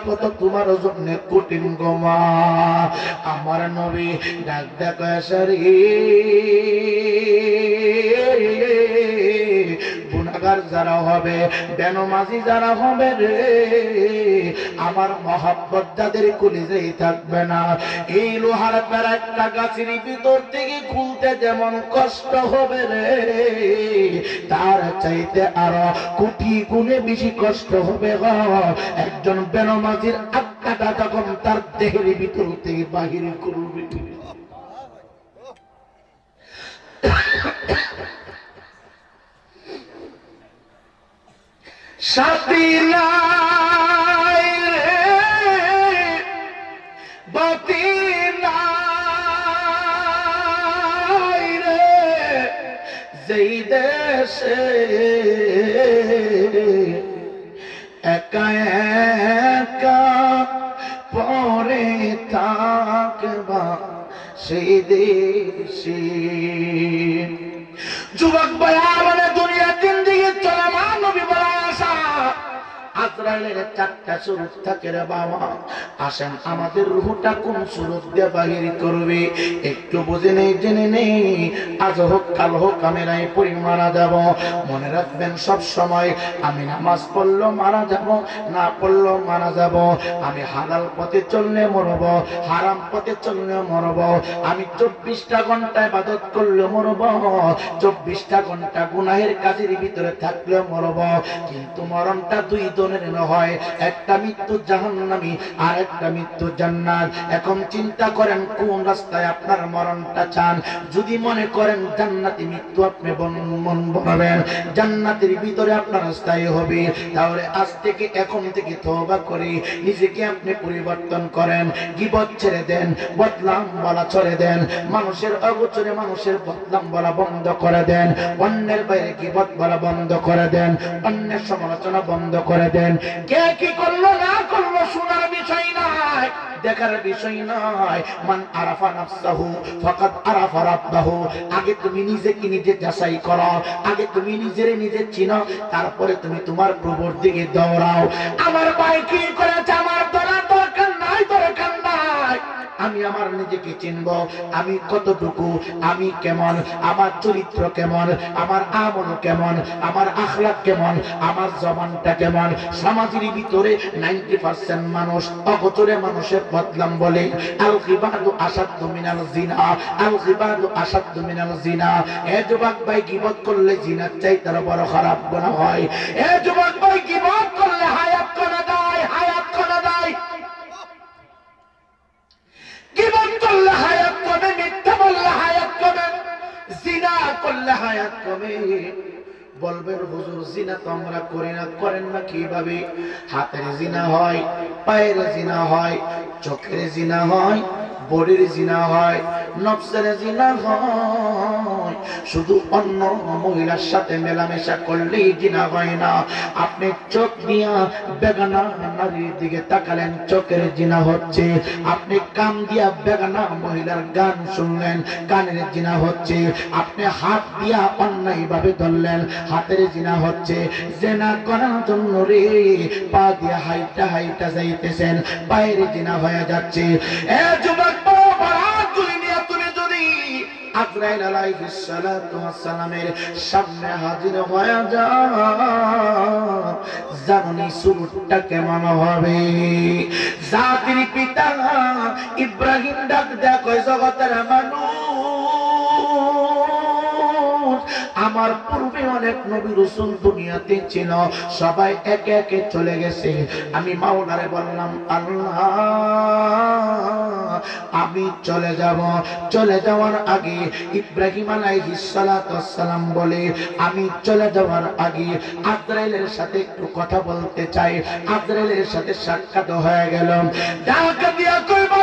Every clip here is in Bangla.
কত তোমার জন্য কঠিন গো মা। আমার নবী ডাক ডাক আসারি গুনাহগার যারা হবে, বেনমাজি যারা হবে রে, আমার মহব্বত যাদের কলিজায় থাকবে না, এই লোহার প্যারাকটা গাছের ভিতর থেকে খুলতে যেমন কষ্ট হবে রে, তার চাইতে আরো কোটি গুণে বেশি কষ্ট হবে গো একজন বেনমাজির আত্মাটা যখন তার দেহের ভিতর থেকে বাহির করবে। সাথী নাই বাতি নাই রে, যেই দেশে একা একা পরে থাকবা সেই দেশে। যুবক ভাইয়া বলে দুনিয়া দিন দিকে চলে মা নবী বলা আসা আজরাইলের চারটা সুরত থাকে রে বাবা। আসেন আমাদের রূহটা কোন সুরত দিয়ে বাহির করবে একটু বুঝে নেই, জেনে নেই। আজ হোক কাল হোক আমি নাই পড়ি মারা যাব। মনে রাখবেন সব সময়, আমি নামাজ পড়লেও মারা যাব, না পড়লেও মারা যাব। আমি হালাল পথে চললে মরব, হারাম পথে চললে মরব। আমি 24টা ঘন্টা ইবাদত করলে মরব, 24টা ঘন্টা গুনাহের কাজের ভিতরে থাকলে মরব। কিন্তু মরণটা দুই ধরনের হয়, একটা মৃত্যু জাহান্নামী আর একটা মৃত্যু জান্নাত। এখন চিন্তা করেন কোন রাস্তায় আপনার মরণটা চান। যদি মনে করেন জান্নাতি মৃত্যু আপনি মন বানাবেন, জান্নাতের ভিতরে আপনার স্থায়ী হবে, তাহলে আজ থেকে এখন থেকে তওবা করে নিজেকে আপনি পরিবর্তন করেন। গীবত ছেড়ে দেন, বদনাম বলা ছেড়ে দেন, মানুষের অগোচরে মানুষের বদনাম বলা বন্ধ করে দেন, অন্যের বাইরে গীবত বলা বন্ধ করে দেন, অন্যের সমালোচনা বন্ধ করে দেন। কে কি করলো না করলো শোনার বিষয় নাই, দেখার বিষয় নয়। মান আরাফা নাফসাহু ফাকাদ আরাফা রাব্বাহু। আগে তুমি নিজেকে নিজে যাচাই করো, আগে তুমি নিজেরে নিজে চিনো, তারপরে তুমি তোমার প্রভুর দিকে দৌড়াও। আমার ভাই কি করেছে আমার দরকার নাই, দরকার নাই। আমি আমার নিজেকে চিনব, আমি কতটুকু, আমি কেমন, আমার চরিত্র কেমন, আমার আমল কেমন, আমার আখলাক কেমন, আমার জবানটা কেমন। সমাজের ভিতরে 90% মানুষ অগোচরে মানুষের বদনাম বলে। আল গিবাদু আসাদ্দু মিনাল জিনা, আল গিবাদু আসাদ্দু মিনাল জিনা। এ যুবক ভাই, গীবত করলে জিনার চাইতে বড় খারাপ গুনাহ হয়। এ যুবক ভাই, গীবত করলে হায়াত কমে যায়, হায়াত কমে যায়। গীবত করলে হায়াত কমে, মিথ্যা বললে হায়াত কমে, জিনা করলে হায়াত কমে। বলবেন হুজুর জিনা তো আমরা করি না, করেন না কিভাবে? হাতের জিনা হয়, পায়ের জিনা হয়, চোখের জিনা হয়, বডির জিনা হয়, নফসের জিনা হয়। শুধু অন্য মহিলার সাথে মেলামেশা করলেই জিনা হয় না। আপনি চোখ দিয়া বেগানা নারীর দিকে তাকালেন, চোখের জিনা হচ্ছে। আপনি কান দিয়া বেগানা মহিলার গান শুনলেন, কানের জিনা হচ্ছে। আপনি হাত দিয়া অন্যায় ভাবে ধরলেন, হাতের জিনা হচ্ছে। জিনা করার জন্য রে পা দিয়া হাইটা হাইটা যাইতেছেন, পায়ের জিনা হয়ে যাচ্ছে। এ যুবক তুমি যদি আজরাইল আলাইহিস সালাতু ওয়াস সালামের সামনে হাজির হয়ে যাও, জানি সুরটা কেমন হবে। জাতির পিতা ইব্রাহিম ডাক দেয়া কয়, জগতের মানুষ, আমার পূর্বে অনেক নবী রাসূল দুনিয়াতে ছিল, সবাই একে একে চলে গেছে। আমি মাওলারে বললাম, আল্লাহ আমি চলে যাব। চলে যাওয়ার আগে ইব্রাহিম আলাইহিস সালাতু ওয়াস সালাম বলে, আমি চলে যাওয়ার আগে আজরাইলের সাথে একটু কথা বলতে চাই। আজরাইলের সাথে সাক্ষাৎ হয়ে গেল। ডাক দিয়া কইব,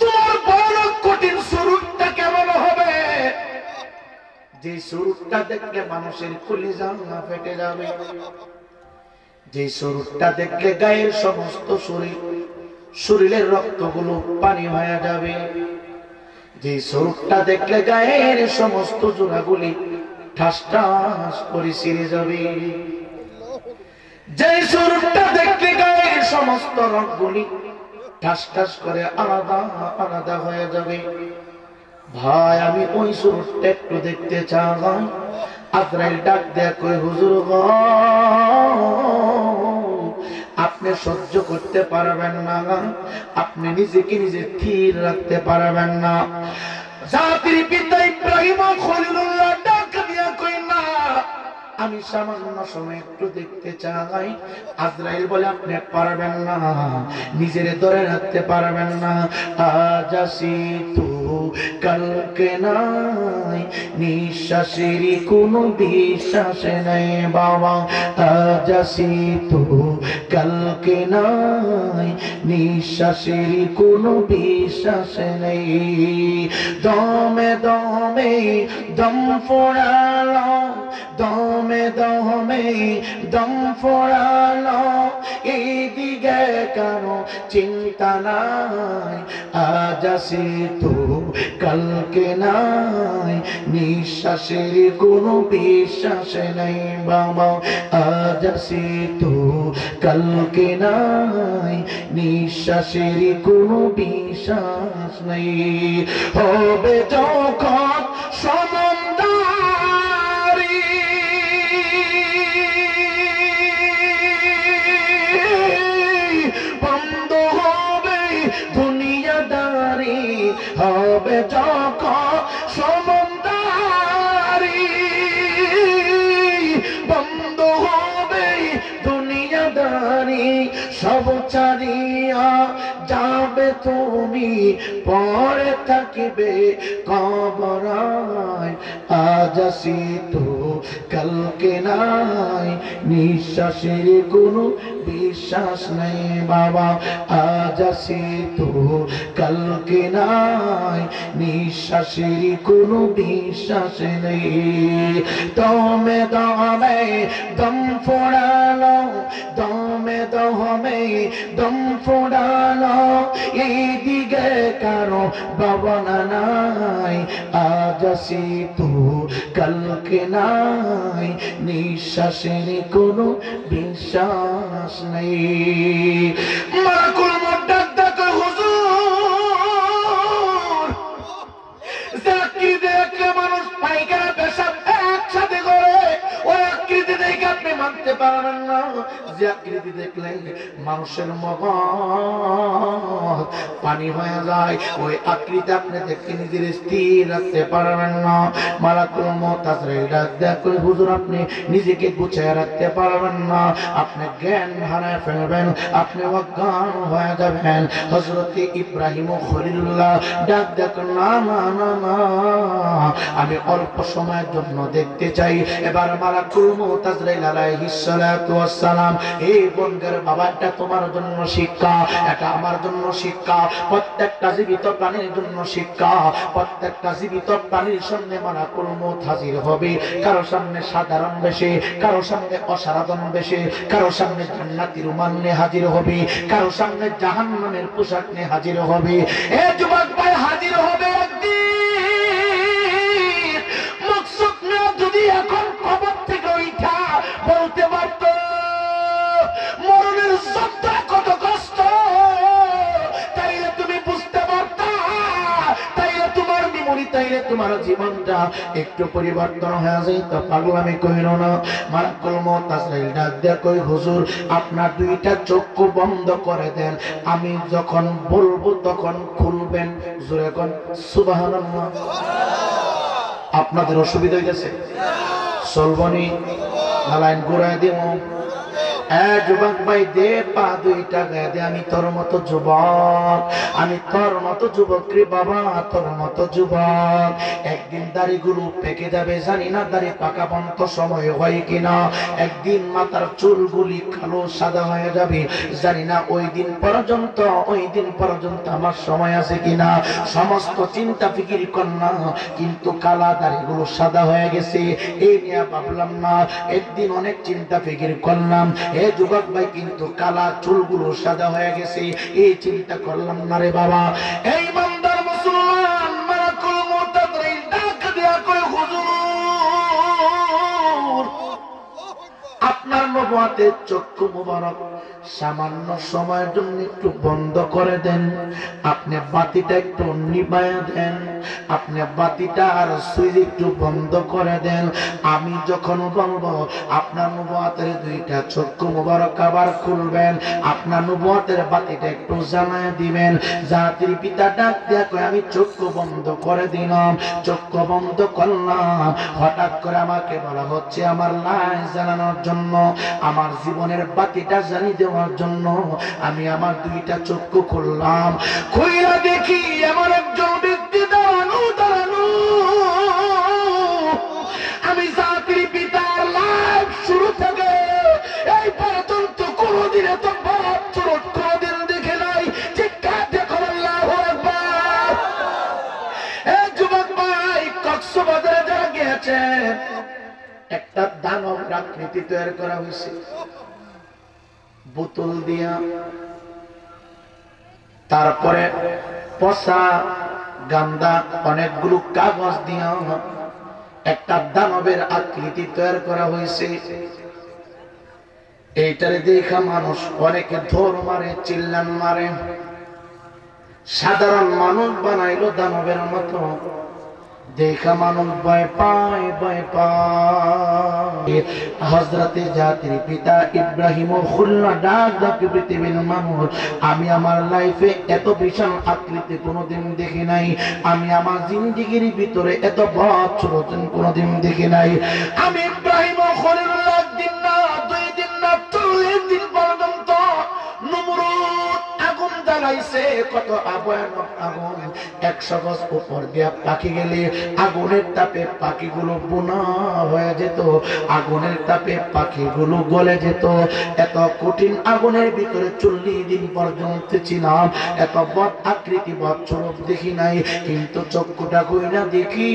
তোমার বড় কঠিন শুরুটা কেমন হবে, যে শুরুটা দেখলে মানুষের কলিজা ফেটে যাবে, যে শুরুটা দেখলে গায়ের সমস্ত শরীরের রক্তগুলো পানি হয়ে যাবে, যে শুরুটা দেখলে গায়ের সমস্ত জোড়াগুলি ঠাস ঠাস করে ছিঁড়ে যাবে। যে সুরটা দেখতে গায়ের সমস্ত রঙগুলি ঠাস ঠাস করে আলাদা আলাদা হয়ে যাবে। ভাই আমি ওই সুরটা একটু দেখতে চাই। আজরাইল ডাক দেয়া কই হুজুর গো আপনি সহ্য করতে পারবেন না, আপনি নিজেকে নিজে স্থির রাখতে পারবেন না। জাতির পিতা ইব্রাহিম খলিলুল্লাহ ডাক দিয়া কই না আমি সামান্য সময় একটু দেখতে চাই। আজরাইল বলে আপনি পারবেন না, নিজের ধরে রাখতে পারবেন না। আজ আসি তো কালকে নাই, নিঃশ্বাসের কোনো বিশ্বাস নাই বাবা। আজ আসি তো কালকে নাই, নিঃশ্বাসের কোনো বিশ্বাস নেই। দমে দমে দম ফোড়ালো, দমে দমে দম ফোড়ালো, এইদিকে কারো চিন্তা নাই। আজ আসি তো কালকে নাই, নিঃশ্বাসের কোনো বিশ্বাস নাই বাবা। আজ আসি তো কালকে নাই, নিঃশ্বাসের কোনো বিশ্বাস নাই। হবে যখন সমন্দারি বন্ধ হবে দুনিয়াদারি, হবে যখন সমন্দারি বন্ধ হবে দুনিয়াদারি, সব ছাড়িয়া যাবে তুমি পরে থাকিবে কবরায়। আজ আসি তো কালকে নাই, নিঃশ্বাসের কোনো বিশ্বাস নেই বাবা। আজ আসি তো কালকে নাই, নিঃশ্বাসের কোনো বিশ্বাস নেই। দমে দমে দম ফোড়ালো, দমে দমে দম ফোড়ালো, এইদিকে কারো ভাবনা নাই। আজ আসি তো কালকে নাই, নিঃশ্বাসের কোনো বিশ্বাস নেই। মালাকুল মউত ডাক দেয় হুজুর আকৃতি দেখলে মানুষ পায়খানা পেশাব একসাথে করে, ওই আকৃতি দেখে আপনি মানতে পারবেন না। যে আকৃতি দেখলে মানুষের মগজ পানি হয়ে যায়, ওই আকৃতি আপনি দেখে নিজের স্থির রাখতে পারবেন না। মালাকুল মউত আজরাইল ডাক দেয় কই হুজুর আপনি নিজেকে গুছিয়ে রাখতে পারবেন না, আপনি জ্ঞান হারায় ফেলবেন, আপনি অজ্ঞান হয়ে যাবেন। হযরত ইব্রাহিম খলিলুল্লাহ ডাক দেয় না না না না আমি অল্প সময়ের জন্য দেখতে চাই। এবার মালাকুল মউত আজরাইল আলাইহিস সালাতু ওয়াস সালাম এই বন্ধের বাবা এটা তোমার জন্য শিক্ষা, এটা আমার জন্য শিক্ষা, প্রত্যেকটা জীবিত প্রাণীর জন্য শিক্ষা। প্রত্যেকটা জীবিত প্রাণীর সামনে মালাকুল মউত হাজির হবে, কারো সামনে সাধারণ বেশে, কারো সামনে অসাধারণ বেশে, কারো সামনে জান্নাতি রুমাল নিয়ে হাজির হবে, কারো সামনে জাহান্নামের পোশাক নিয়ে হাজির হবে। এ যুবক ভাই হাজির হবে একদিন। মকসুদ না যদি এখন কবর থেকে উঠা বলতে পারত মরণের যন্ত্রণা কত কষ্ট, তাইলে তুমি বুঝতে পারতা, তাইলে তোমার মেমরি, তাইলে তোমার জীবনটা একটু পরিবর্তন হয়ে যাইত। পাগলামি কইরো না। মালাকুল মউত আজরাইল ডাক দেয়া কই হুজুর আপনার দুইটা চক্ষু বন্ধ করে দেন, আমি যখন বলবো তখন খুলবেন। জোরে কোন সুবহানাল্লাহ। আপনাদের অসুবিধা হইতেছে চলবনি না লাইন ঘুরাই দিব? যুবক ভাই দে পা দুইটা গায়ে দে, আমি তোর মতো যুবক, আমি তোর মতো যুবক রে বাবা, তোর মতো যুবক। একদিন দাড়িগুলো পেকে যাবে, জানি না দাড়ি পাকা বন্ধ সময় হয় কিনা। একদিন মাথার চুলগুলি কালো সাদা হয়ে যাবে, জানি না ওই দিন পর্যন্ত আমার সময় আছে কিনা। সমস্ত চিন্তা ফিকির করলাম, কিন্তু কালা দাড়িগুলো সাদা হয়ে গেছে, এই নিয়ে ভাবলাম না। একদিন অনেক চিন্তা ফিকির করলাম, এ যুবক ভাই কিন্তু কালা চুলগুলো সাদা হয়ে গেছে, এই চিন্তা করলাম না রে বাবা। এই ইমানদার মুসলমান মালাকুল মউত আজরাইল ডাক দেয়া কই হুজুর আপনার নবুয়তের চক্ষু মুবারক সামান্য সময়ের জন্য একটু বন্ধ করে দেন, আপনি বাতিটা একটু নিভায়া দেন, আপনি বাতিটা আর সুইচ একটু বন্ধ করে দেন। আমি যখন বলবো আপনার নবুয়তের দুইটা চক্ষু মুবারক আবার খুলবেন, আপনার নবুয়তের বাতিটা একটু জ্বালায় দিবেন। জাতির পিতা ডাক দিয়া কয় আমি চক্ষু বন্ধ করে দিলাম। চক্ষু বন্ধ করলাম, হঠাৎ করে আমাকে বলা হচ্ছে আমার লাইট জ্বালানোর জন্য, আমার জীবনের বাতিটা জ্বালিয়ে দেওয়ার জন্য। আমি আমার দুইটা চক্ষু খুললাম, খুইলা দেখি এমন একজন ব্যক্তি দাঁড়ানো দাঁড়ানো। আমি জাতির পিতার লাইফ শুরু থেকে এই পর্যন্ত কোনদিন এত বড় চোট কোনদিন দেখে নাই। চিৎকার দেখো আল্লাহু আকবার। এই যুবক ভাই, কক্সবাজারে যারা গিয়েছেন, একটা দানব আকৃতি তৈরি করা হয়েছে বোতল দিয়া, তারপরে পচা গান্দা অনেকগুলো কাগজ দিয়া একটা দানবের আকৃতি তৈরি করা হয়েছে। এইটারে দেখা মানুষ অনেকে ধর মারে, চিল্লান মারে। সাধারণ মানুষ বানাইলো দানবের মতো, দেখা মানুষ ভয় পায় ভয় পায়। হযরতে জাতির পিতা ইব্রাহিম খুলনা ডাক ডাকে পৃথিবীর মানুষ, আমি আমার লাইফে এত বিশাল আকৃতি কোনোদিন দেখি নাই, আমি আমার জিন্দেগির ভিতরে এত বছর কোনোদিন দেখি নাই। আমি ইব্রাহিম খলিলুল্লাহ দিন না 2 দিন না 40 দিন পর্যন্ত নমরুদ আগুন জ্বালাইছে, কত ভয়ানক আগুন। 100 গজ উপর দিয়া পাখি গেলে আগুনের তাপে পাখিগুলো বোনা হয়ে যেত, আগুনের তাপে পাখিগুলো গলে যেত। এত কঠিন আগুনের ভিতরে 40 দিন পর্যন্ত ছিলাম, এত বদ আকৃতি বদ স্বরূপ দেখি নাই। কিন্তু চক্ষুটা কইরা দেখি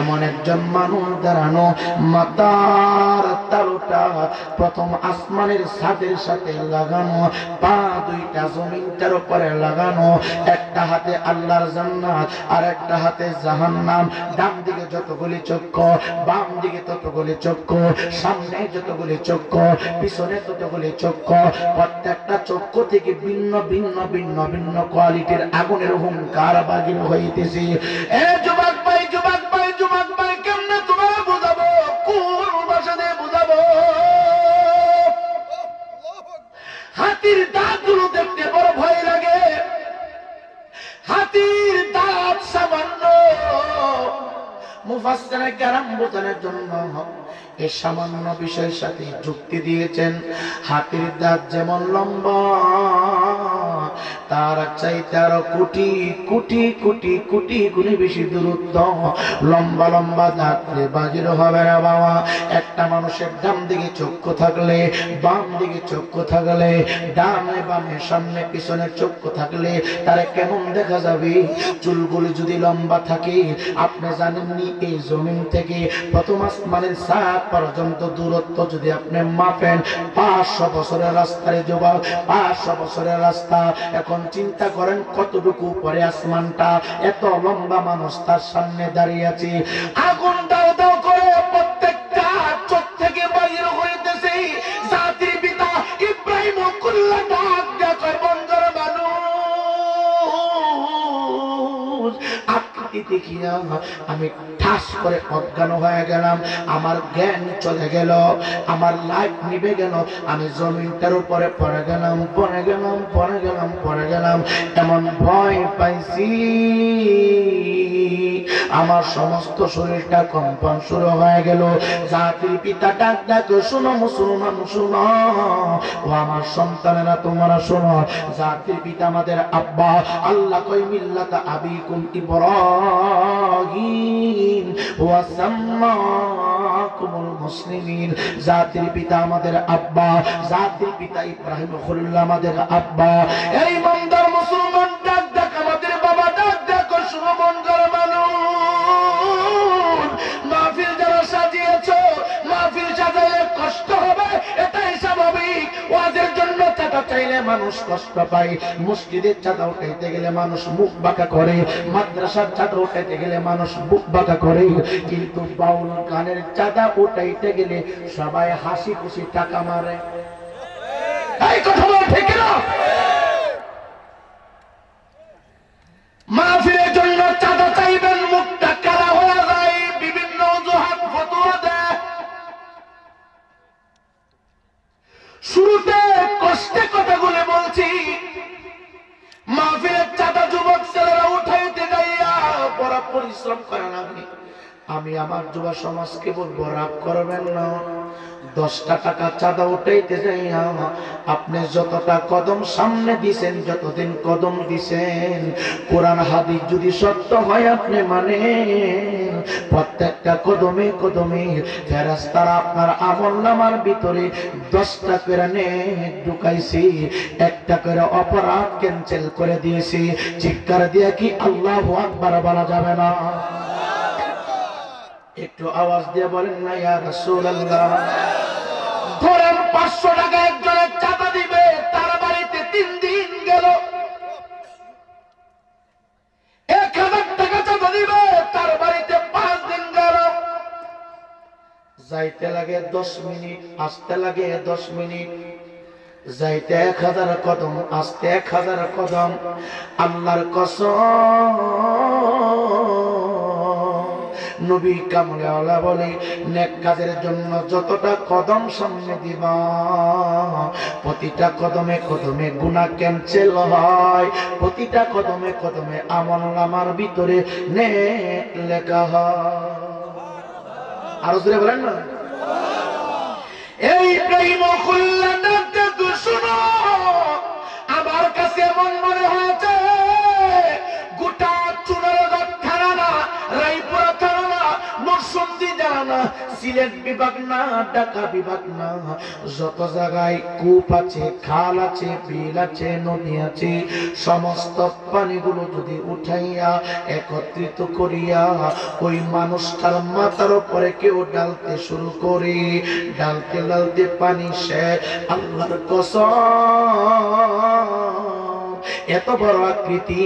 এমন একজন মানুষ দাঁড়ানো, মাথার তালুটা প্রথম আসমানের ছাদের সাথে লাগানো, পা দুইটা জমিনটার উপরে লাগানো, একটা হাতে আল্লাহর জান্নাত আর একটা হাতে জাহান্নাম। ডান দিকে যতগুলি চক্ষু, বাম দিকে ততগুলি চক্ষু, সামনে যতগুলি চক্ষু, পিছনে ততগুলি চক্ষু। প্রত্যেকটা চক্ষু থেকে ভিন্ন ভিন্ন ভিন্ন ভিন্ন কোয়ালিটির আগুনের হুঙ্কার বাগির হইতেছে। এ যুবক ভাই, যুবক ভাই, যুবক ভাই, কেমনে তোমার বুঝাবো, কোন ভাষা দিয়ে বুঝাবো? হাতির দাঁতগুলো দেখতে বড় ভয় লাগে, হাতির দাঁত সামান্য। মুফাসসিরে কেরাম বোঝানোর জন্য এই সামান্য বিষয়ের সাথে যুক্তি দিয়েছেন, হাতির দাঁত যেমন লম্বা, তার চাইতে আরো কোটি কোটি কোটি কোটি গুণে বেশি দূরত্ব। লম্বা লম্বা দাঁত বাজির হবে না বাবা। একটা মানুষের ডান দিকে চক্ষু থাকলে, বাম দিকে চক্ষু থাকলে, ডানে বামে সামনে পিছনে চক্ষু থাকলে তারে কেমন দেখা যাবে? চুলগুলি যদি লম্বা থাকে, আপনি জানেননি এই জমিন থেকে প্রথম আসমানের ছাদ পর্যন্ত দূরত্ব যদি আপনি মাপেন 500 বছরের রাস্তার জবাব, 500 বছরের রাস্তা। এখন চিন্তা করেন কতটুকু পরে আসমানটা, এত লম্বা মানুষ তার সামনে দাঁড়িয়ে আছে। আগুন দাও দাও করে প্রত্যেকটা চোখ থেকে বাইর হইতেছে। জাতির পিতা ইব্রাহিম কুল্লা ডাক দেখো বন্ধুর মানুষ আকৃতি দেখিয়া আমি ঠাস করে অজ্ঞান হয়ে গেলাম, আমার জ্ঞান চলে গেল, আমার লাইফ নিভে গেল, আমি জমিনটার উপরে পড়ে গেলাম পড়ে গেলাম পড়ে গেলাম পড়ে গেলাম। এমন ভয় পাইছি আমার সমস্ত শরীরটা কম্পন শুরু হয়ে গেল। জাতির পিতা ডাক ডাক, শোনো মুসলমান শোনো, ও আমার সন্তানেরা তোমরা শোনো। জাতির পিতা আমাদের আব্বা, আল্লাহ কই মিল্লাতা আবিকুম ইব্রাহিম ওয়া সাম্মাকুমুল মুসলিমিন। জাতির পিতা আমাদের আব্বা, জাতির পিতা ইব্রাহিম খলিলুল্লাহ আমাদের আব্বা। এই মন্দার মুসলমান ডাক ডাক আমাদের বাবা, ডাক ডাক শোনো মন্দার মানুষ। মাহফিল যারা সাজিয়েছো, মাহফিল সাজালে কষ্ট হবে, এটাই স্বাভাবিক। ওয়াজের জন্য টাকা চাইলে মানুষ মানুষ কষ্ট পায়, মসজিদের চাঁদা উঠাইতে গেলে মানুষ মুখ বাঁকা করে, মাদ্রাসার চাঁদা উঠাইতে গেলে মানুষ মুখ বাঁকা করে, কিন্তু বাউল গানের চাঁদা উঠাইতে গেলে সবাই হাসি খুশি টাকা মারে। এই কথা বল ঠিক না? মাহফিলের জন্য চাঁদা চাইবেন, মুখটা কালা হয়ে যায়, বিভিন্ন অজুহাত ফতোয়া দেয়। শুরুতে কষ্টে কথাগুলো বলছি, মাহফিলের চাঁদা যুবক ছেলেরা উঠাইতে যাইয়া বড় পরিশ্রম করে না। আমি আমার যুব সমাজকে বলবো, রাগ করবেন না। 10টা টাকা চাঁদা উঠাইতে যাইয়া আপনি যতটা কদম সামনে দিছেন, যতদিন কদম দিছেন, কোরআন হাদিস যদি সত্য হয় আপনি মানে, প্রত্যেকটা কদমে কদমে ফেরেশতারা আপনার আমলনামার ভিতরে 10টা করে নেক ঢুকাইছি, একটা করে অপরাধ ক্যান্সেল করে দিয়েছি। চিৎকার দিয়ে কি আল্লাহু আকবার বলা যাবে না? একটু আওয়াজ দিয়ে বলেন না ইয়া রাসূলুল্লাহ। ধরেন 500 টাকা একজনের চাঁদা দিবে, তার বাড়িতে 3 দিন গেল। 1000 টাকা চাঁদা দিবে, তার বাড়িতে 5 দিন গেল। যাইতে লাগে 10 মিনিট, আসতে লাগে 10 মিনিট। যাইতে 1000 কদম, আসতে 1000 কদম। আল্লাহর কসম, নবী কামলে আলা বলে, নেক কাজের জন্য যতটা কদম সামনে দিবা, প্রতিটা কদমে কদমে গুনাহ ক্যান্সেল হয়, প্রতিটা কদমে কদমে আমলনামার ভিতরে নেক লেখা হয়। আরো জোরে বলেন না। এই প্রেম খুল্লাটাকে শুনো, আমার কাছে এমন মনে হয়েছে গোটা চুনারগঞ্জ থানা না, রায়পুরা থানা না, নরসিংদী জেলা না, সিলেট বিভাগ না, ঢাকা বিভাগ না, যত জায়গায় কূপ আছে, খাল আছে, বিল আছে, নদী আছে, সমস্ত পানিগুলো যদি উঠাইয়া একত্রিত করিয়া ওই মানুষটার মাথার উপরে কেউ ঢালতে শুরু করে, ঢালতে ঢালতে পানি শেষ। আল্লাহর কসম, এত বড় আকৃতি,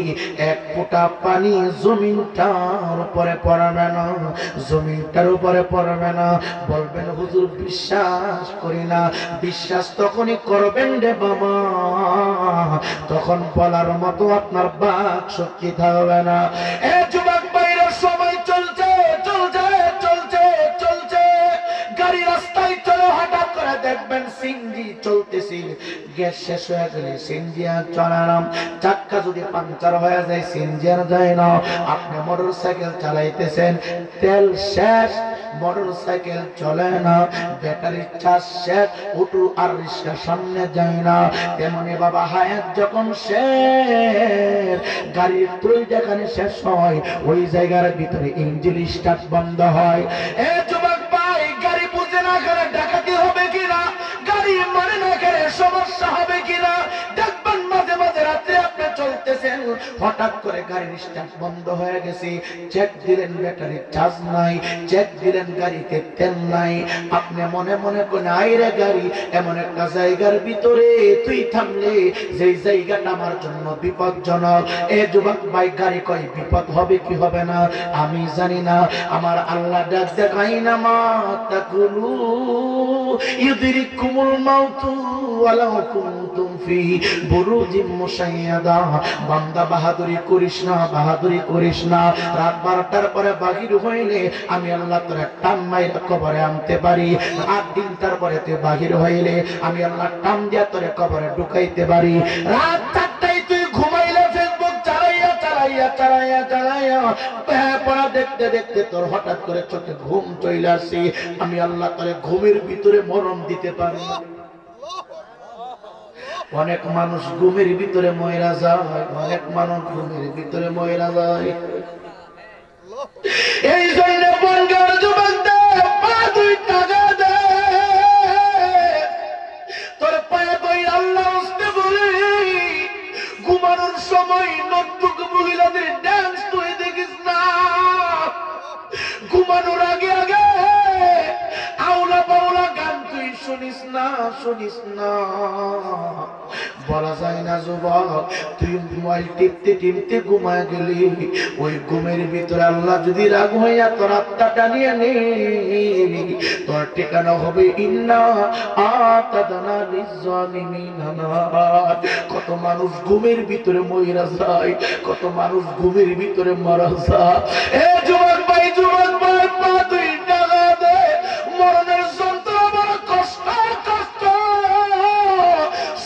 এক ফোঁটা পানি জমিনটার উপরে পড়বে না, জমিনটার উপরে পড়বে না। বলবেন হুজুর বিশ্বাস করি না। বিশ্বাস তখনই করবেন রে বাবা, তখন বলার মতো আপনার বাক শক্তি থাকবে না। এ যুবক ভাইরা, সময় চলছে চলছে চলছে চলছে, গাড়ি রাস্তায় চলো, হঠাৎ করে দেখবেন সিএনজি চলতেছি, গ্যাস শেষ হয়ে গেলে সিএনজি আর চলালাম, চাক্কা যদি পাংচার হয়ে যায় সিএনজি আর যায় না। আপনি মোটর সাইকেল চালাইতেছেন, তেল শেষ, মোটর সাইকেল চলে না, ব্যাটারি চার্জ শেষ, অটো আর রিক্সা সামনে যায় না। তেমনি বাবা হায়াত যখন শেষ, গাড়ির তেল যেখানে শেষ হয় ওই জায়গার ভিতরে ইঞ্জিন স্টার্ট বন্ধ হয়। এ যুবক ভাই, গাড়ি বুঝে না করে ডাকাতি হবে কিনা, গাড়ি মানে না করে সমস্যা হবে কিনা, দেখবেন মাঝে মাঝে রাত্রে আপনি চলতেছেন, হঠাৎ করে গাড়ির স্টার্ট বন্ধ হয়ে গেছে, চেক দিলেন ব্যাটারি চার্জ নাই, চেক দিলেন গাড়িতে তেল নাই, আপনি মনে মনে কোন আইরে গাড়ি এমন একটা জায়গার ভিতরে তুই থামলে যেই জায়গাটা আমার জন্য বিপজ্জনক। এ যুবক ভাই, গাড়ি কয় বিপদ হবে কি হবে না আমি জানি না, আমার আল্লাহ ডাক দেখাই না, মা তাকুলু ইউদরিকুমুল মাউতু ওয়ালাউ কুনতুম ফি বুরুজিম মুশাইয়াদা। বান্দা বাহাদুরি করিস না, বাহাদুরি করিস না। রাত 12টার পরে বাহির হইলে আমি আল্লাহ তোরে টান মাইরা কবরে আনতে পারি, রাত 3টার পরে তুই বাহির হইলে আমি আল্লাহ টান দিয়া তোরে কবরে ঢুকাইতে পারি। রাত 4টায় তুই ঘুমাইলে ফেসবুক চালাইয়া চালাইয়া চালাইয়া চালাইয়া পড়া দেখতে দেখতে তোর হঠাৎ করে চোখে ঘুম চলে আসি, আমি আল্লাহ তোরে ঘুমের ভিতরে মরণ দিতে পারি। অনেক মানুষ ঘুমের ভিতরে ময়রা যায়, অনেক মানুষ ঘুমের ভিতরে ময়রা যায়। এই জন্য বনগার যুবকদের পা 2 টাকা দে, তোর পায়ে বই আল্লাহ উস্তে বলি, ঘুমানোর সময় নোটবুক মহিলাদের ড্যান্স তুই দেখিস না, ঘুমানোর আগে আগে আউলা বাউলা গান তুই শুনিস না, শুনিস না। বলা যায় না যুবক, তুই মোবাইল টিপতে টিপতে ঘুমায় গেলি, ওই ঘুমের ভিতরে আল্লাহ যদি রাগ হইয়া তোর আত্মাটা নিয়ে নেই, তোর ঠিকানা হবে ইন্না আতাদনা লিজ্জালিমিনা নার। কত মানুষ ঘুমের ভিতরে মইরা যায়, কত মানুষ ঘুমের ভিতরে মারা যায়। এ যুবক ভাই, যুবক ভাই, পা তুই টাকা দে, মরণের যন্ত্রণা বড় কষ্ট, কষ্ট।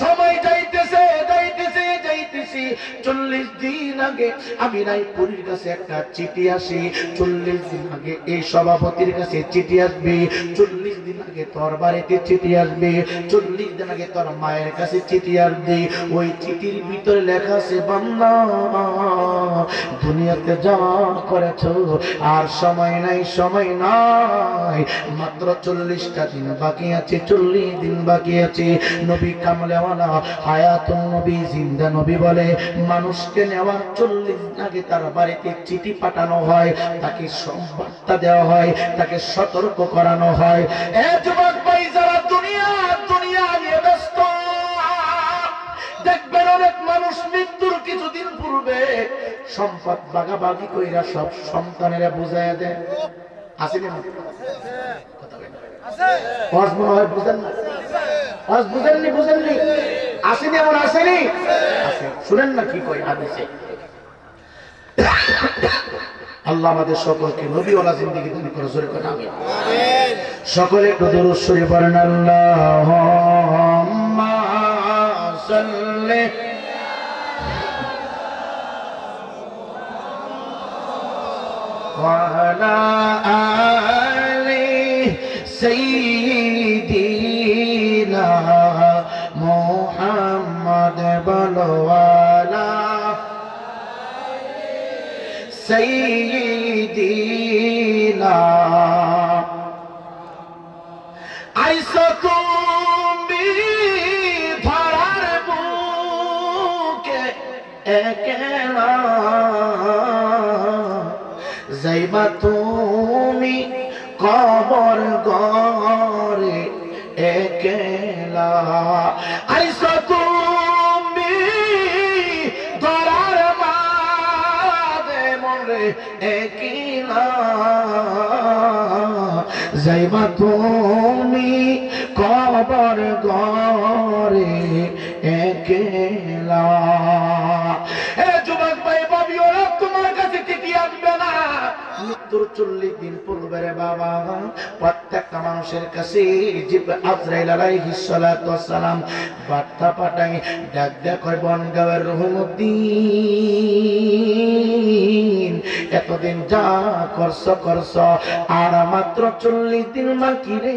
সময় যাইতেছে, যাইতেছে, যাইতেছি। 40 দিন আগে আমি রায়পুরীর কাছে একটা চিঠি আসি, 40 দিন আগে এই সভাপতির কাছে চিঠি আসবে, 40 দিন আগে তোর বাড়িতে চিঠি আসবে, 40 দিন আগে তোর মায়ের কাছে চিঠি আসবে। ওই চিঠির ভিতরে লেখা আছে, বান্দা দুনিয়াতে যা করেছো আর সময় নাই, সময় নাই, মাত্র 40টা দিন বাকি আছে, 40 দিন বাকি আছে। নবী কামলেওয়ালা হায়াতুন নবী, জিন্দা নবী বলে, মানুষকে নেওয়ার 40 দিন আগে তার বাড়িতে চিঠি পাঠানো হয়, তাকে সংবাদটা দেওয়া হয়, তাকে সতর্ক করানো হয়। এ যুবক ভাই, যারা দুনিয়া দুনিয়া নিয়ে ব্যস্ত, দেখবেন অনেক মানুষ মৃত্যুর কিছুদিন পূর্বে সম্পদ ভাগাভাগি কইরা সব সন্তানেরা বুঝাইয়া দেয়। আসেনি মনে হয়, বুঝেন না, বুঝেননি, বুঝেননি, আসেনি, এমন আসেনি, শুনেন না কি কই হাদিসে। আল্লাহ আমাদের সকলকে নবীওয়ালা জিন্দেগি দান করে, জোরে করে আমিন। সকলে একটু দরুদ শরীফ পড়েন, আল্লাহুম্মা সাল্লি ওয়া আলা আলি সাইয়্যিদিনা মুহাম্মদ বলওয়ালা সাইয়্যিদিনা। আইসা তুমি ধরার বুকে একলা, যাইবা তুমি কবর গরে একলা। আইসা তুমি ধরার বাদে মরে একলা, যাইবা তুমি কবর গরে একলা। এ যুবক ভাই, ভাবি ওরা তোমার কাছে চিঠি আসবে না মৃত্যুর 40 দিন পূর্বে রে বাবা। প্রত্যেকটা মানুষের কাছে আজরাইল আলাইহিস সালাতু ওয়াস সালাম বার্তা পাঠায়, ডাক দেয়া কয়, বনগাঁওয়ের রহিমউদ্দিন, এতদিন যা করছো করছো, আর মাত্র 40 দিন বাকি রে।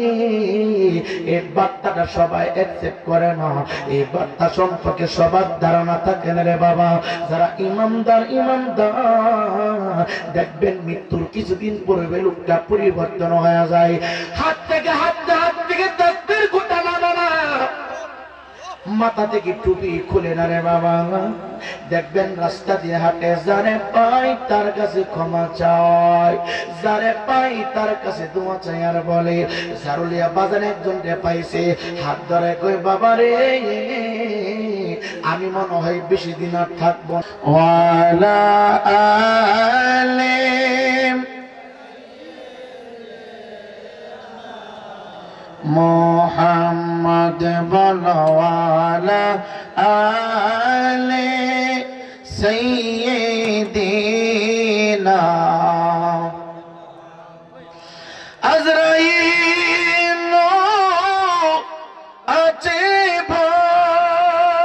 এই বার্তাটা সবাই অ্যাকসেপ্ট করে না, এই বার্তা সম্পর্কে সবার ধারণা থাকে না রে বাবা। যারা ইমানদার, ইমানদার দেখবেন মৃত্যুর কিছুদিন পূর্বে লোকটা পরিবর্তন হয়ে যায়, হাত থেকে দাঁতের গোটা নামে না, মাথা থেকে টুপি খুলে না রে বাবা। দেখবেন রাস্তা দিয়ে হাঁটে, যারে পাই তার কাছে ক্ষমা চায়, যারে পাই তার কাছে দোয়া চাই, আর বলে জারুলিয়া বাজারে একজন রে পাইছে, হাত ধরে কই, বাবা রে আমি মনে হয় বেশি দিন আর থাকবো। ওয়ালা আলিম মুহাম্মদ বলওয়ালা আলে সাইয়্যিদিনা। আজরাইল আছে ভয়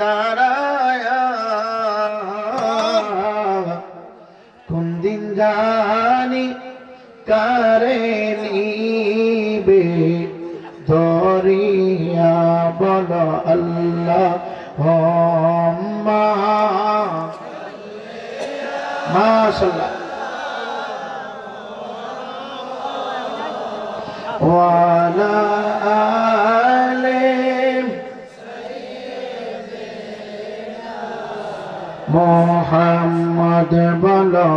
দাঁড়ায়া, কোন দিন জানি কারে নিবে ধরিয়া, বলো আল্লাহুম্মা। মাশাআল্লাহ। ওয়ালা আলি মুহাম্মদ বলো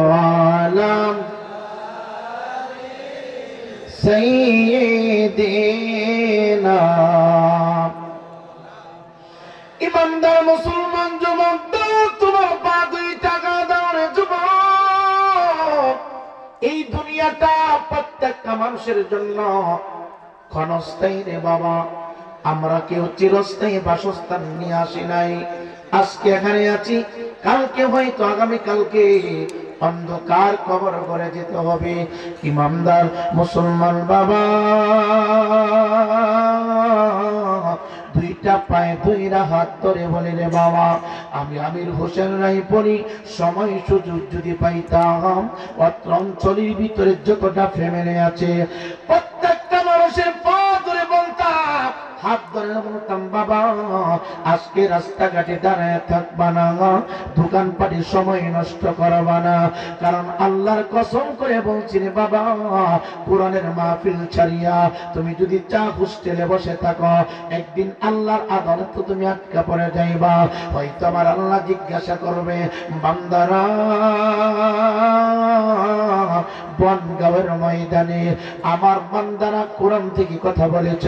আলাম সাইয়্যিদিনা। প্রত্যেকটা মানুষের জন্য ক্ষণস্থায়ী রে বাবা। আমরা কেউ চিরস্থায়ী বাসস্থান নিয়ে আসি নাই। আজকে এখানে আছি, কালকে হয়তো আগামী কালকে অন্ধকার কবর করে যেতে হবে। ইমানদার মুসলমান বাবা, দুইটা পায়ে দুইরা হাত ধরে বলে রে বাবা, আমি আমির হোসেন রায় পড়ি, সময় সুযোগ যদি পাইতাম অত্র অঞ্চলের ভিতরে যতটা ফ্যামিলি আছে প্রত্যেকটা মানুষের পা ধরে বলতাম, হাত ধরে বলতাম, বাবা আজকে রাস্তাঘাটে দাঁড়ায় থাকবা না, দোকানপাটে সময় নষ্ট করবা না। কারণ আল্লাহর কসম করে বলছি রে বাবা, কোরআনের মাহফিল ছাড়িয়া তুমি যদি চা হোস্টেলে বসে থাকো, একদিন আল্লাহর আদালতে তুমি আটকা পড়ে যাইবা। হয়তো আমার আল্লাহ জিজ্ঞাসা করবে, বান্দারা বনগাঁওয়ের ময়দানে আমার বান্দারা কোরআন থেকে কথা বলেছ,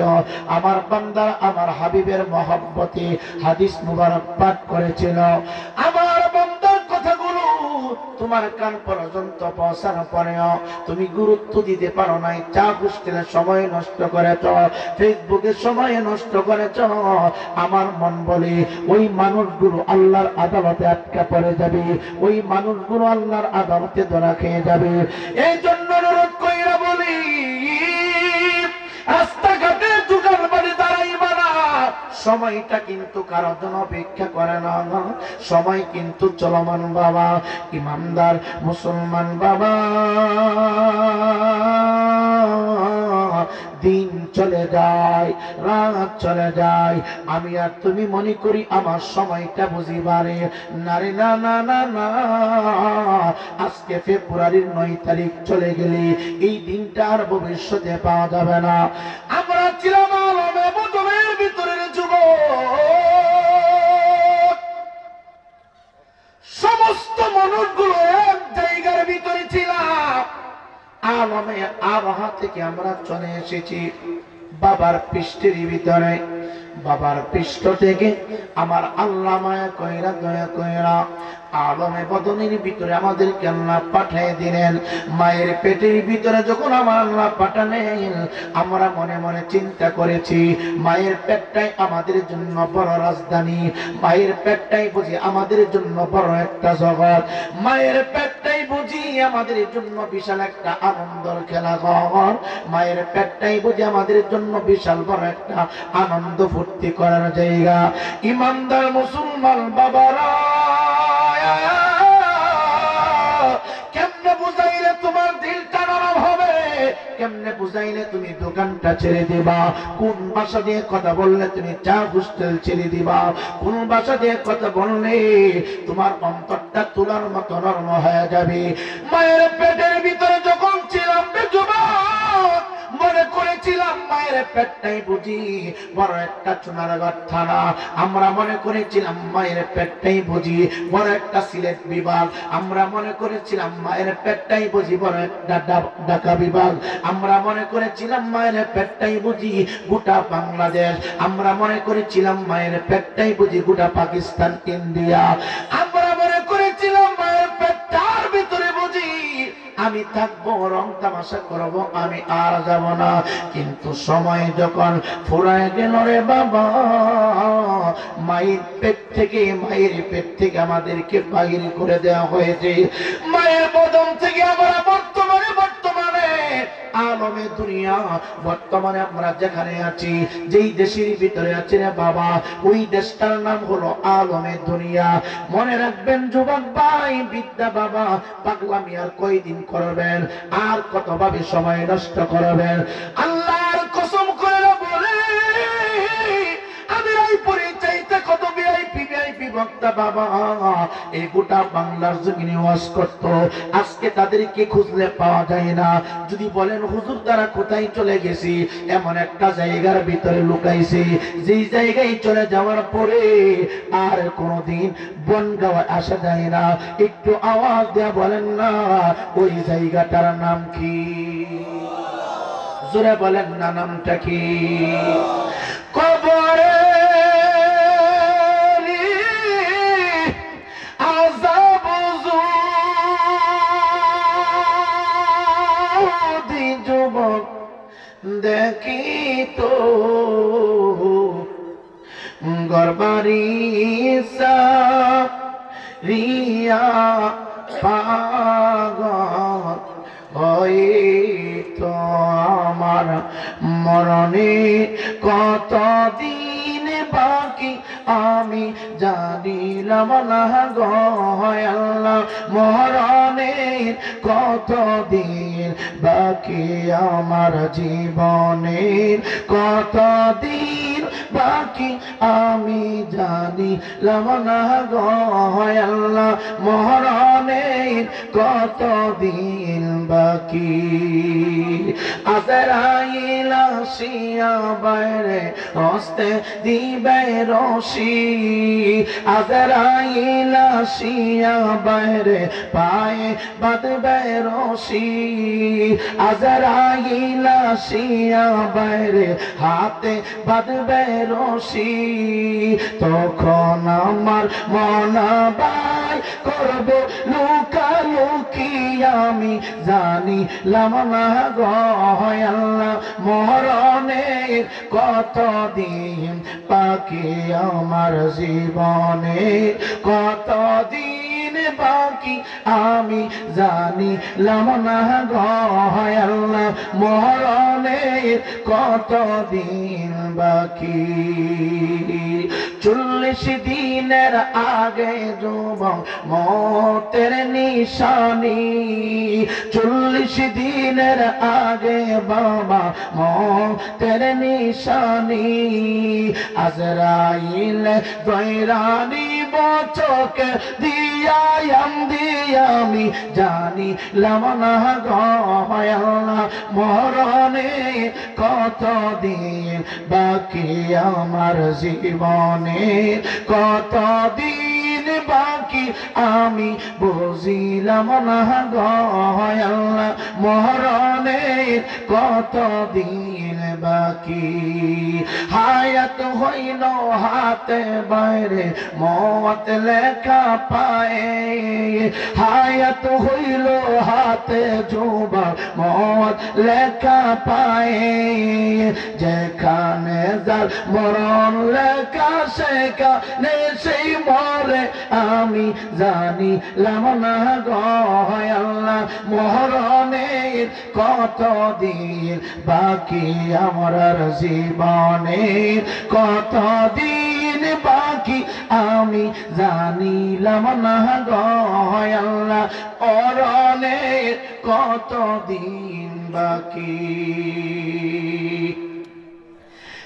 আমার বান্দারা আমার হাবিবের মহব্বতে হাদিস মুবারক পাঠ করেছিল, আমার বান্দার কথাগুলো তোমার কান পর্যন্ত পৌঁছানোর পরেও তুমি গুরুত্ব দিতে পারো নাই। চা হোস্টেলে সময় নষ্ট করেছ, ফেসবুকে সময় নষ্ট করেছ। আমার মন বলে ওই মানুষগুলো আল্লাহর আদালতে আটকা পড়ে যাবে, ওই মানুষগুলো আল্লাহর আদালতে ধরা খেয়ে যাবে। এই জন্য অনুরোধ কইরা বলি, রাস্তাঘাটে দোকান বাড়ি দাঁড়াইবা না। সময়টা কিন্তু কারো জন্য অপেক্ষা করে না, সময় কিন্তু চলমান বাবা। ইমানদার মুসলমান বাবা, দিন চলে যায়, রাত চলে যায়, আমি আর তুমি মনে করি আমার সময়টা বুঝিবারে না রে, না না না না। আজকে ফেব্রুয়ারির 9 তারিখ চলে গেলে এই দিনটা আর ভবিষ্যতে পাওয়া যাবে না। আমরা ছিলাম আলমে বদলের ভিতরের যুবক, সমস্ত মানুষগুলো এক জায়গার ভিতরে ছিলাম। আলমে আবহাওয়া থেকে আমরা চলে এসেছি বাবার পৃষ্ঠের ভিতরে। বাবার পৃষ্ঠ থেকে আমার আল্লাহ মায়া কইরা দয়া কইরা আলমে বদনের ভিতরে আমাদেরকে আল্লাহ পাঠিয়ে দিলেন। মায়ের পেটের ভিতরে যখন আমার আল্লাহ পাঠালেন, আমরা মনে মনে চিন্তা করেছি মায়ের পেটটাই আমাদের জন্য বড় রাজধানী, মায়ের পেটটাই বুঝি আমাদের জন্য বড় একটা জগৎ, মায়ের পেটটাই বুঝি আমাদের জন্য বিশাল একটা আনন্দের খেলাঘর, মায়ের পেটটাই বুঝি আমাদের জন্য বিশাল বড় একটা আনন্দ ফুর্তি করার জায়গা। ইমানদার মুসলমান বাবারা, কেমনে বুঝাইলে তোমার দিলটা নরম হবে, কেমনে বুঝাইলে তুমি দোকানটা ছেড়ে দিবা, কোন ভাষা দিয়ে কথা বললে তুমি চা হোস্টেল ছেড়ে দিবা, কোন ভাষা দিয়ে কথা বললে তোমার অন্তরটা তুলার মতো নরম হয়ে যাবে। মায়ের পেটের ভিতরে যখন ছিলাম যুবক, মনে করেছিলাম মায়ের পেটটাই বুঝি বড় একটা চুনারগড় থানা, আমরা মনে করেছিলাম মায়ের পেটটাই বুঝি বড় একটা সিলেট বিভাগ, আমরা মনে করেছিলাম মায়ের পেটটাই বুঝি বড় একটা ঢাকা বিভাগ, আমরা মনে করেছিলাম মায়ের পেটটাই বুঝি গোটা বাংলাদেশ, আমরা মনে করেছিলাম মায়ের পেটটাই বুঝি গোটা পাকিস্তান, ইন্ডিয়া, আমরা মনে করেছিলাম মায়ের পেটটার ভিতরে বুঝি আমি থাকবো, রং তামাশা করবো, আমি আর যাব না। কিন্তু সময় যখন ফুরায় গেল রে বাবা, মায়ের পেট থেকে আমাদেরকে বাহির করে দেওয়া হয়েছে। মায়ের বদন থেকে আমরা বর্তমানে আলমে দুনিয়া, বর্তমানে আমরা যেখানে আছি, যেই দেশের ভিতরে আছি রে বাবা, ওই দেশটার নাম হলো আলমে দুনিয়া। মনে রাখবেন যুবক ভাই, বিদ্যা বাবা, পাগলামি আর কয়দিন করবেন, আর কতভাবে সময় নষ্ট করবেন। আল্লাহর কসম করে বলে, আমি এই পরিচয়টা কত ভিআইপি বক্তা বাবা এই গোটা বাংলার জমিনে ওয়াজ করত, আজকে তাদেরকে খুঁজলে পাওয়া যায় না। যদি বলেন হুজুর তারা কোথায় চলে গেছি, এমন একটা জায়গার ভিতরে লুকাইছে, যেই জায়গায় চলে যাওয়ার পরে আর কোনোদিন বনগাঁও আসা যায় না। একটু আওয়াজ দেয়া বলেন না, ওই জায়গাটার নাম কি? জোরে বলেন না, নামটা কি? কবরে যুব দেখিত গরবারি রিয়া পাগল হইতো আমার মরণে কতদিন বাকি আমি জানিলাম না গো আল্লাহ মরণে কতদিন বাকি আমার জীবনের কতদিন বাকি আমি জানিলাম না গো আল্লাহ মরণে কতদিন বাকি আজরাইল আসিয়া বাইরে হস্তে দিবে রশি আজরাইল আসিয়া বাইরে পায়ে বাঁধবে রশি আজরাইল আসিয়া বাইরে হাতে বাঁধবে রশি তখন আমার মন বাই করবে লুকালুকি আমি জানিলাম না গো আল্লাহ মরণের কতদিন বাকি আমার জীবনের কতদিন বাকি আমি জানিলাম না গো আল্লাহ মরণের কতদিন বাকি 40 দিনের আগে যুবক মতের নিশানি 40 দিনের আগে বাবা মতের নিশানি আজরাইল দয়রানি বচকে দিয়াম দিয়ামি জানিলাম না গো আল্লাহ মরণে কতদিন বাকি আমার জীবনে কতদিন বাকি আমি বুঝিলাম না গো আল্লাহ মরণে কতদিন বাকি হায়াত হইল হাতে বাইরে মত লেখা পায়ে হায়াত হইল হাতে যুবা মত লেখা পায়ে যেখানে যার মরণ লেখা সেখানে সেই মরে আমি জানিলাম না গো আল্লাহ মরণের কতদিন বাকি আমার জীবনের কতদিন বাকি আমি জানিলাম না গো আল্লাহ মরণের কতদিন বাকি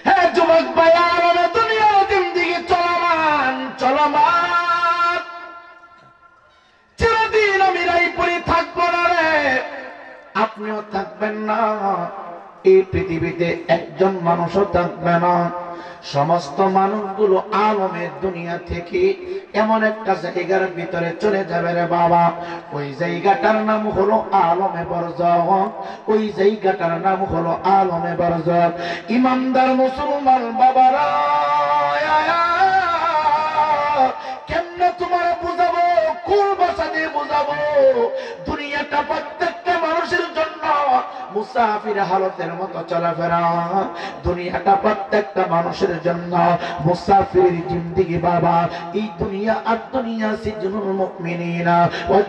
হ্যাঁ যুবক ভাইয়ার দুনিয়ার জিন্দেগি চলমান চলমান চিরদিন আমি রাইপুরি থাকবো না রে আপনিও থাকবেন না এই পৃথিবীতে একজন মানুষও থাকবে না সমস্ত মানুষগুলো আলমের দুনিয়া থেকে এমন একটা জায়গার ভিতরে চলে যাবে রে বাবা ওই জায়গাটার নাম হলো আলমে বরজাখ ওই জায়গাটার নাম হলো আলমে বরজাখ ইমানদার মুসলমান বাবারা কেমনে তোমার বুঝাবো কোন ভাষা দিয়ে বুঝাবো দুনিয়াটা প্রত্যেকটা মানুষের জন্য মুসাফির হালতের মতো চলাফেরা দুনিয়াটা প্রত্যেকটা মানুষের জন্য মুসাফির জিন্দেগি বাবা এই দুনিয়া আর দুনিয়া সিজনুল মুমিনিনা ওয়া